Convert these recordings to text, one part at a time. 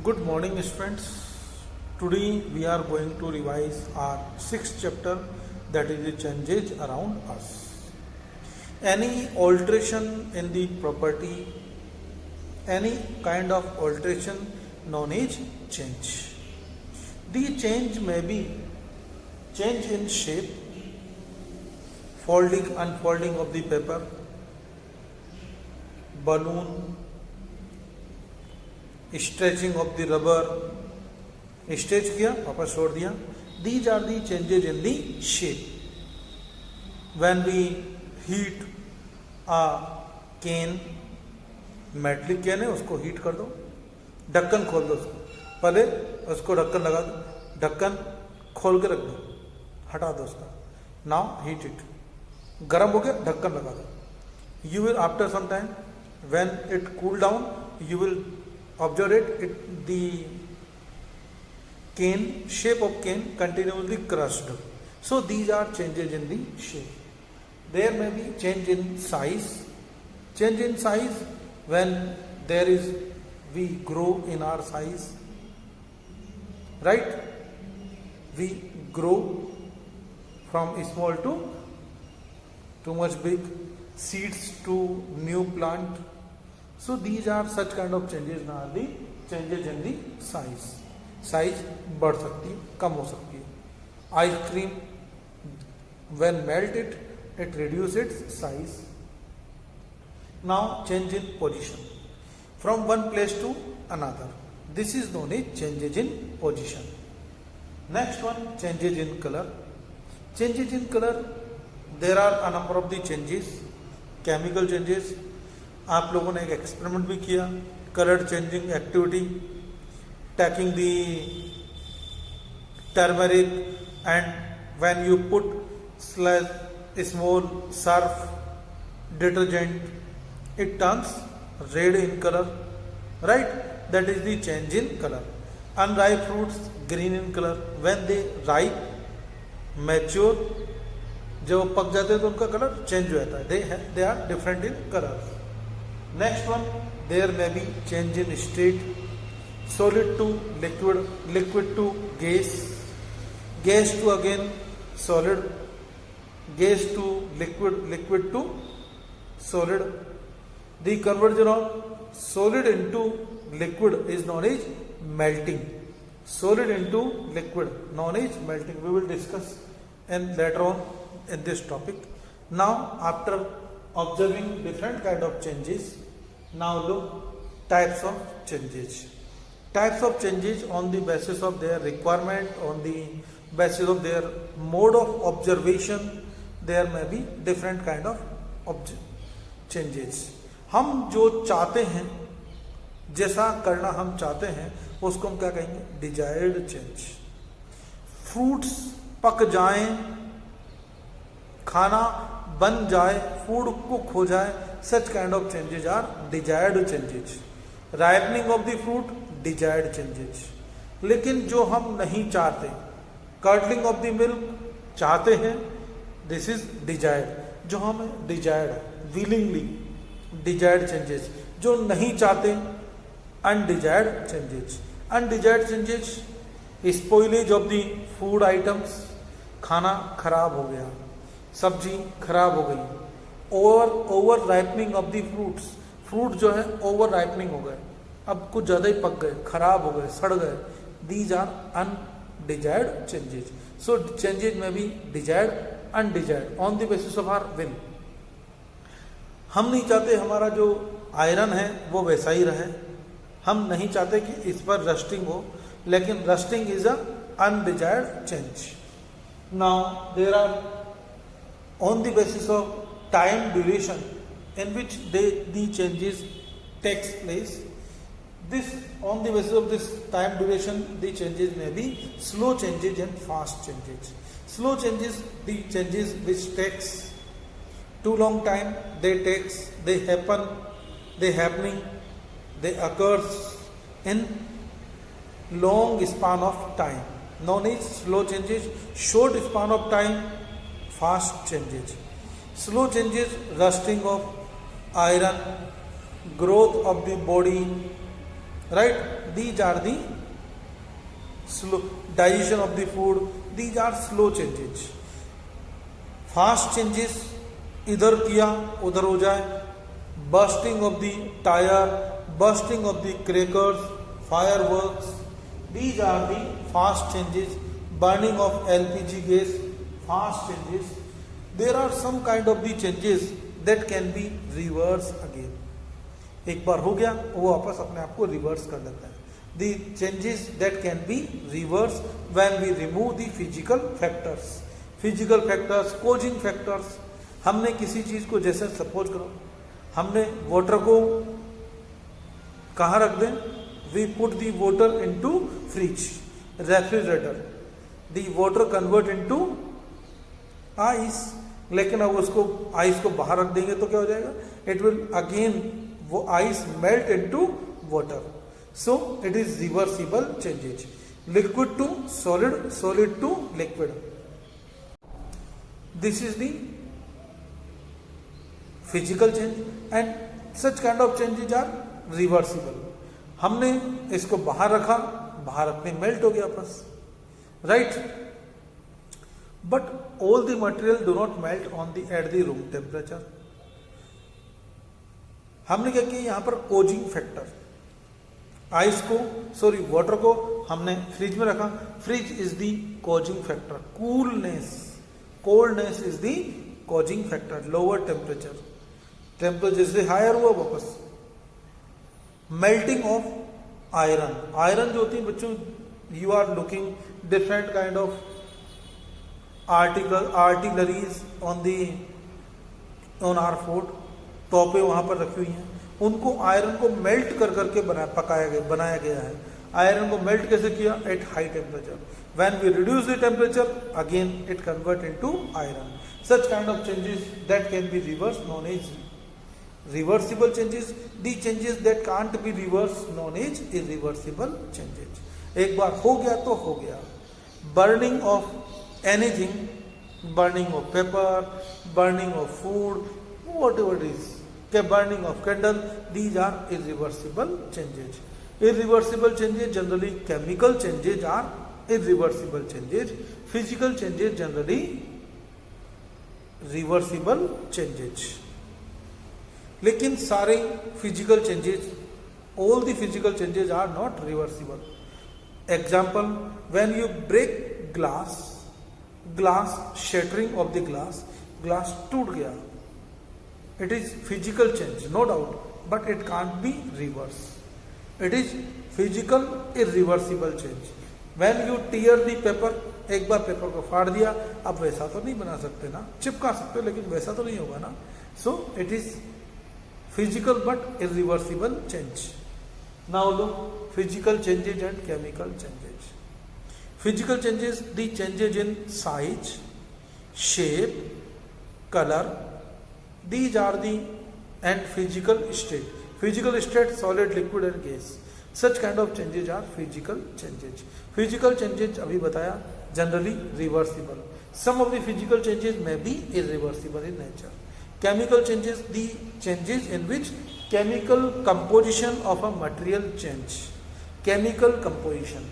Good morning, students. Today we are going to revise our sixth chapter, that is the changes around us. Any alteration in the property, any kind of alteration known as change. The change may be change in shape, folding, unfolding of the paper, balloon, stretching of the rubber, stretch किया वापस छोड़ दिया. These are the changes in the shape. When we heat a cane, metallic can है, उसको heat कर दो, ढक्कन खोल दो, उसको पहले उसको ढक्कन लगा दो, ढक्कन खोल के रख दो, हटा दो उसका. नाउ हीट इट, गर्म हो गया, ढक्कन लगा दो. You will after some time when it cool down you will observe it, the cane, shape of cane continuously crushed. So these are changes in the shape. There may be change in size. Change in size when there is, we grow in our size, right? We grow from small to too much big, seeds to new plant. So these are such kind of changes. Now the changes in the size. Size बढ़ सकती है, कम हो सकती है. Ice cream, when melted, it reduces its size. Now change in position from one place to another. This is known as changes in position. Next one, changes in color. Changes in color, there are a number of the changes, chemical changes. आप लोगों ने एक experiment भी किया, colour changing activity, taking the turmeric and when you put small Surf detergent it turns red in colour, right? That is the change in colour. Unripe fruits green in colour, when they ripe mature, जब पक जाते हैं तो उनका colour change हो जाता है, they are different in colour. Next one, there may be change in state, solid to liquid, liquid to gas, gas to again solid, gas to liquid, liquid to solid. The conversion of solid into liquid is known as melting. Solid into liquid known as melting. We will discuss and later on in this topic. Now after observing different kind of changes, now look types of changes. Types of changes on the basis of their requirement, on the basis of their mode of observation, there may be different kind of changes. हम जो चाहते हैं, जैसा करना हम चाहते हैं, उसको हम क्या कहेंगे? Desired change. फ्रूट्स पक जाएं, खाना बन जाए, फूड कुक हो जाए, such kind of changes are desired changes. Ripening of the fruit, desired changes. लेकिन जो हम नहीं चाहते, curdling of the milk चाहते हैं, this is desired. जो हम desired, willingly desired changes. जो नहीं चाहते, undesired changes. Undesired changes, spoilage of the food items, खाना खराब हो गया, सब्जी खराब हो गई. Over ripening of the fruits, fruit जो है ओवर राइपनिंग हो गए, अब कुछ ज़्यादा ही पक गए, खराब हो गए, सड़ गए. These are undesired changes. So changes में भी desired, undesired on the basis of our will. हम नहीं चाहते हमारा जो आयरन है वो वैसा ही रहे, हम नहीं चाहते कि इस पर रस्टिंग हो, लेकिन rusting is a undesired change. Now there are on the basis of time duration in which the changes takes place. This on the basis of this time duration, the changes may be slow changes and fast changes. Slow changes, the changes which takes too long time, they happening, they occurs in long span of time, known as slow changes. Short span of time, fast changes. Slow changes, rusting of iron, growth of the body, right? These are the slow digestion of the food. These are slow changes. Fast changes, इधर किया उधर हो जाए, bursting of the tire, bursting of the crackers, fireworks. These are the fast changes. Burning of LPG gas, fast changes. There are some kind of the changes that can be reversed again. एक बार हो गया वो वापस अपने आप को reverse कर लेता है. The changes that can be reversed when we remove the physical factors. Physical factors, causing factors. हमने किसी चीज को, जैसे सपोज करो हमने वाटर को कहाँ रख दें, we put the water into fridge, refrigerator, the water convert into ice. लेकिन अब उसको आइस को बाहर रख देंगे तो क्या हो जाएगा, इट विल अगेन वो ice melt into water. So it is reversible changes. Liquid to solid, solid to liquid. This is the physical change and such kind of changes are reversible. हमने इसको बाहर रखा, बाहर अपने मेल्ट हो गया बस, right. But all the material do not melt on the at the room temperature. हमने क्या किया यहां पर, कोजिंग फैक्टर. आइस को, सॉरी वाटर को हमने फ्रिज में रखा. Fridge is the causing factor. Coolness, coldness is the causing factor. Lower temperature, temperature जैसे हायर हुआ वापस. Melting of iron. आयरन जो होती है बच्चों, you are looking different kind of artilleries on our fort. तोपे वहां पर रखी हुई हैं, उनको आयरन को मेल्ट कर करके बनाया गया है. आयरन को मेल्ट कैसे किया, at high temperature. When we reduce the temperature again it convert into iron. Such kind of changes that can be reversed known as reversible changes. The changes that can't be reversed known as irreversible changes. एक बार हो गया तो हो गया. Burning of anything, burning of paper, burning of food, whatever it is, burning of candle, these are irreversible changes. Irreversible changes, generally chemical changes are irreversible changes. Physical changes generally reversible changes. लेकिन सारे physical changes, all the physical changes are not reversible. Example, when you break glass, glass shattering off the glass, glass टूट गया, it is physical change no doubt, but it can't be reverse. It is physical irreversible change. When you tear the paper, एक बार paper को फाड़ दिया, अब वैसा तो नहीं बना सकते ना, चिपका सकते हो लेकिन वैसा तो नहीं होगा ना. सो it is physical but irreversible change. Now look physical changes and chemical changes. Physical changes, the changes in size, shape, colour, these are the and physical state. Physical state, solid, liquid and gas. Such kind of changes are physical changes. Physical changes अभी बताया, generally reversible. Some of the physical changes may be irreversible in nature. Chemical changes, the changes in which chemical composition of a material change. Chemical composition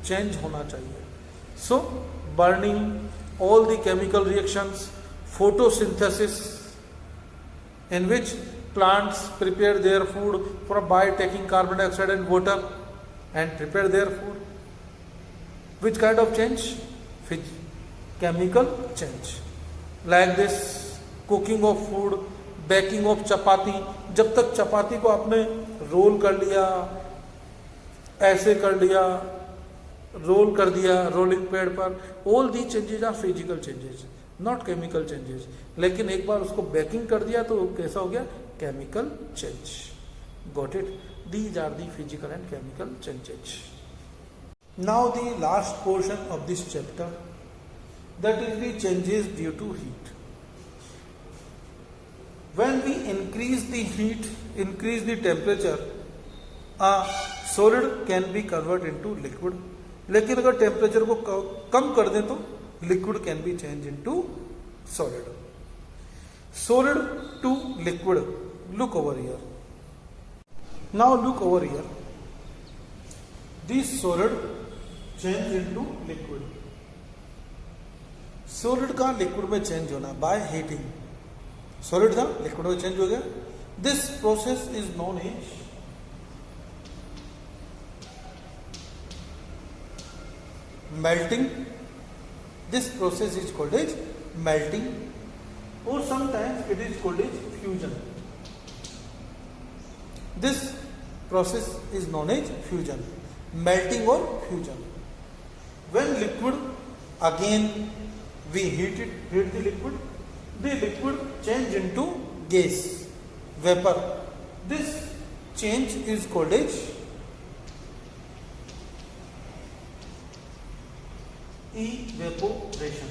change होना चाहिए. So burning, all the chemical reactions, photosynthesis, in which plants prepare their food by taking carbon dioxide and water and prepare their food. Which kind of change? Chemical change. Like this, cooking of food, baking of chapati. जब तक चपाती को आपने role कर लिया, ऐसे कर लिया, role कर दिया रोलिंग पैड पर, all these changes are physical changes, not chemical changes. लेकिन एक बार उसको बेकिंग कर दिया तो कैसा हो गया, chemical change. Got it. These are the physical and chemical changes. Now the last portion of this chapter, that is the changes due to heat. When we increase the heat, increase the temperature, a solid can be convert into liquid. लेकिन अगर temperature को कम कर दें तो liquid can be changed into solid. Solid to liquid. Look over here. Now look over here. This solid change into liquid, solid का liquid में change होना by heating, solid था लिक्विड में चेंज हो गया। This process is known as melting, this process is called as melting, or sometimes it is called as fusion. This process is known as fusion, melting or fusion. When liquid, again we heat the liquid change into gas, vapor. This change is called as evaporation.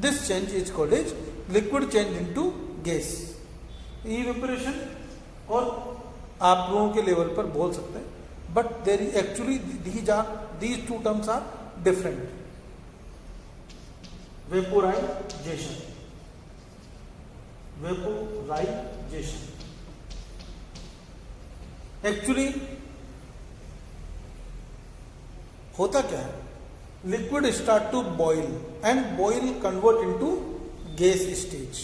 This change is called as liquid change into gas. Evaporation और आप लोगों के level पर बोल सकते हैं, but there is actually these two terms are different. Vaporization. Actually होता क्या है, liquid start to boil and boil convert into gas stage,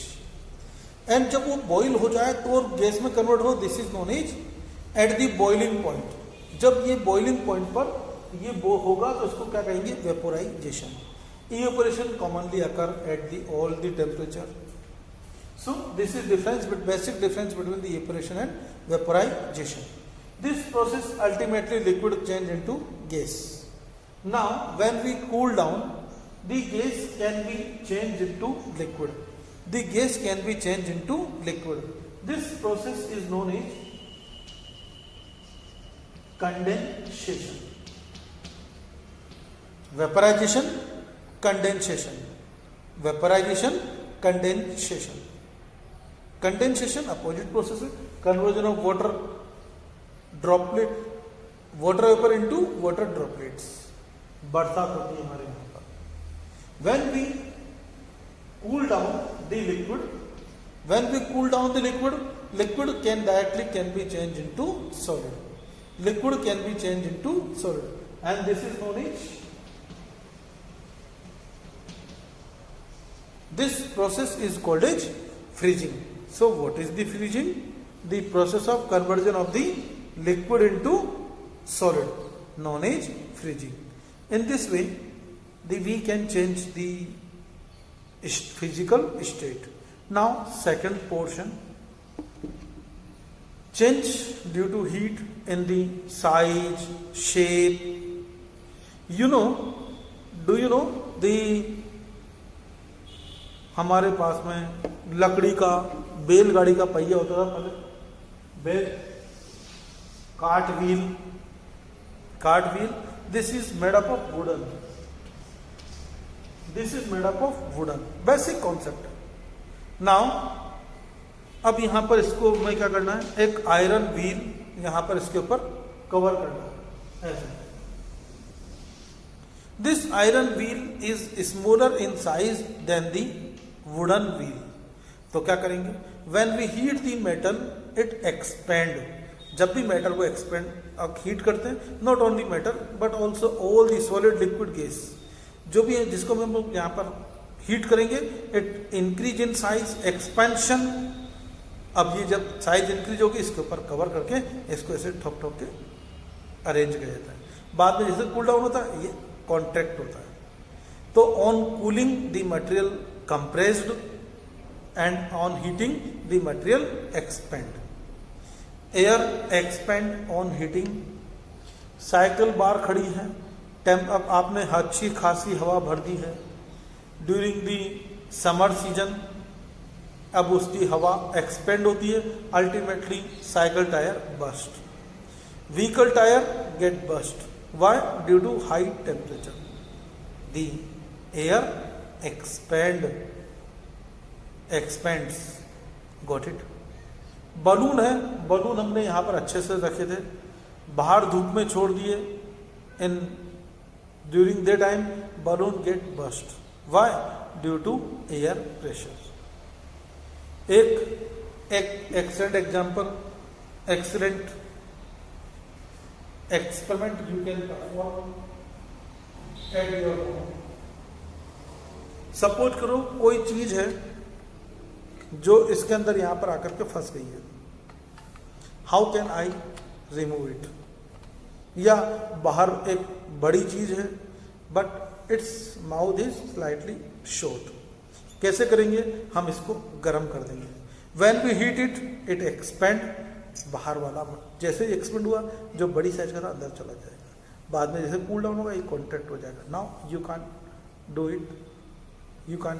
and जब वो boil हो जाए तो और गैस में कन्वर्ट हो, this is known as at the boiling point. जब ये बॉइलिंग पॉइंट पर ये बो होगा तो उसको क्या कहेंगे, vaporisation. Evaporation commonly occur at the all the temperature. So this is difference, but basic difference between the evaporation and vaporisation. This process ultimately liquid change into gas. Now, when we cool down, the gas can be changed into liquid. The gas can be changed into liquid. This process is known as condensation. Vaporization, condensation. Vaporization, condensation. Condensation opposite process है. Conversion of water vapor into water droplets. बरसात होती है हमारे यहाँ पर. When we cool down the liquid, liquid can be changed into solid. Liquid can be changed into solid, and this is known as, this process is called as freezing. So what is the freezing? The process of conversion of the liquid into solid, known as freezing. In this way, we can change the physical state. Now, second portion, change due to heat in the size, shape. Do you know हमारे पास में लकड़ी का बैलगाड़ी का पहिया होता था पहले, cart wheel. This is made up of wooden. Basic concept. Now, अब यहां पर इसको मैं क्या करना है, एक आयरन व्हील यहां पर इसके ऊपर कवर करना है ऐसे. This iron wheel is smaller in size than the wooden wheel. तो क्या करेंगे, when we heat the metal, it expand. जब भी मेटल को एक्सपेंड हीट करते हैं, not only metal but also all the solid liquid gas जो भी है जिसको हम लोग यहाँ पर हीट करेंगे, it increase in size, expansion. अब ये जब साइज इंक्रीज होगी, इसके ऊपर कवर करके इसको ऐसे ठोक के अरेंज किया जाता है. बाद में जैसे कूल डाउन होता है, ये कॉन्ट्रैक्ट होता है. तो on cooling the material compressed and on heating the material expand. Air expand on heating. Cycle बार खड़ी है, अब आपने अच्छी खासी हवा भर दी है ड्यूरिंग दी समर सीजन. अब उसकी हवा एक्सपेंड होती है, ultimately cycle tyre bust. Vehicle tyre get bast. Why? Due to high temperature. The air expands. Got it. Balloon है, बलून हमने यहाँ पर अच्छे से रखे थे, बाहर धूप में छोड़ दिए, in during the time balloon get bast. Why? Due to air pressure. एक excellent example, excellent experiment you can perform at your home. Suppose करो कोई चीज है जो इसके अंदर यहां पर आकर के फंस गई है. How can I remove it? या बाहर एक बड़ी चीज है but it's mouth is slightly short. कैसे करेंगे? हम इसको गर्म कर देंगे. When we heat it it expand. बाहर वाला जैसे ही एक्सपेंड हुआ जो बड़ी साइज का था अंदर चला जाएगा. बाद में जैसे कूल डाउन होगा ये कॉन्ट्रैक्ट हो जाएगा. Now you can do it, you can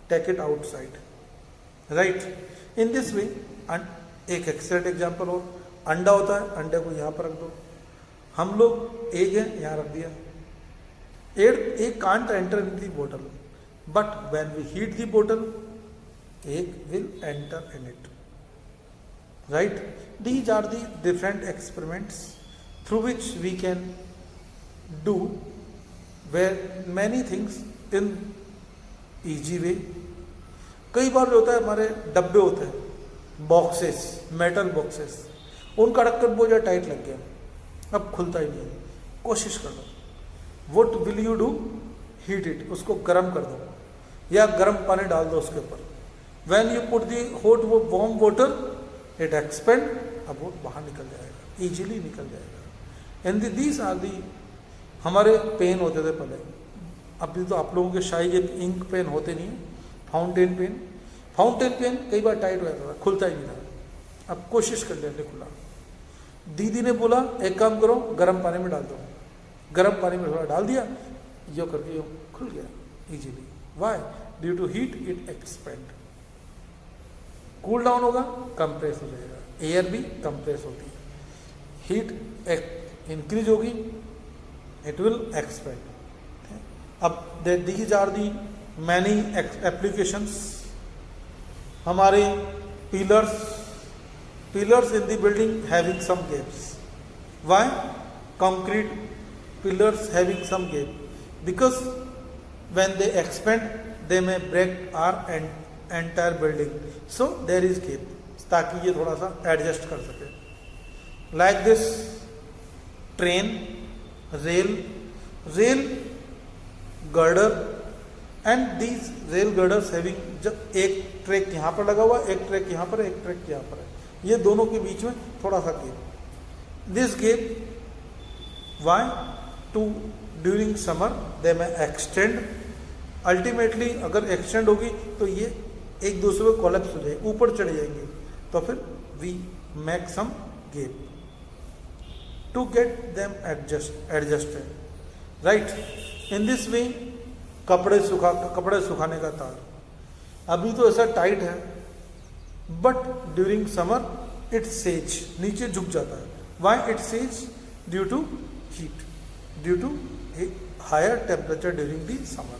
take it outside, right. In this way. एक एक्सेलेंट एग्जाम्पल और अंडा होता है, अंडे को यहाँ पर रख दो. हम लोग एग है यहाँ रख दिया. Egg can't enter in the bottle but when we heat the bottle egg will enter in it, right. These are the different experiments through which we can do where many things in easy way. कई बार जो होता है हमारे डब्बे होते हैं, boxes, metal boxes, उनका ढक्कन बहुत ज़्यादा टाइट लग गया, अब खुलता ही नहीं है. कोशिश कर दो. What will you do? Heat it. उसको गर्म कर दो या गर्म पानी डाल दो उसके ऊपर. When you put the hot warm water it expand. अब वो बाहर निकल जाएगा, इजीली निकल जाएगा. And these are the. हमारे पेन होते थे पहले, अभी तो आप लोगों के शाही के इंक पेन होते नहीं है. फाउंटेन पेन कई बार टाइट हो जाता था, खुलता ही नहीं था. अब कोशिश कर लेते खुला. दीदी ने बोला एक काम करो गर्म पानी में डाल दो. गर्म पानी में थोड़ा डाल दिया, यो करके यो खुल गया easily. Why? Due to heat it expand. Cool down होगा कंप्रेस हो जाएगा. एयर भी कंप्रेस होती है. हीट इंक्रीज होगी इट विल एक्सपेंड. अब these are the many applications. हमारे pillars in the building having some gaps. Why? Concrete pillars having some gap because when they expand they may break our entire building. So there is gap, ताकि ये थोड़ा सा adjust कर सके. Like this train, rail girder and these rail girders having, जब एक track यहाँ पर लगा हुआ, एक ट्रैक यहाँ पर, एक ट्रैक यहाँ पर है, ये दोनों के बीच में थोड़ा सा gap. This gap why? To during summer they may extend. Ultimately अगर एक्सटेंड होगी तो ये एक दूसरे को कोलैप्स हो जाएगी, ऊपर चढ़ जाएंगे. तो फिर we make some gap to get them adjusted, right. In this way कपड़े सुखाने का तार अभी तो ऐसा टाइट है बट ड्यूरिंग समर इट सेज, नीचे झुक जाता है. वाई इट सेज? Due to heat, due to higher temperature during the summer.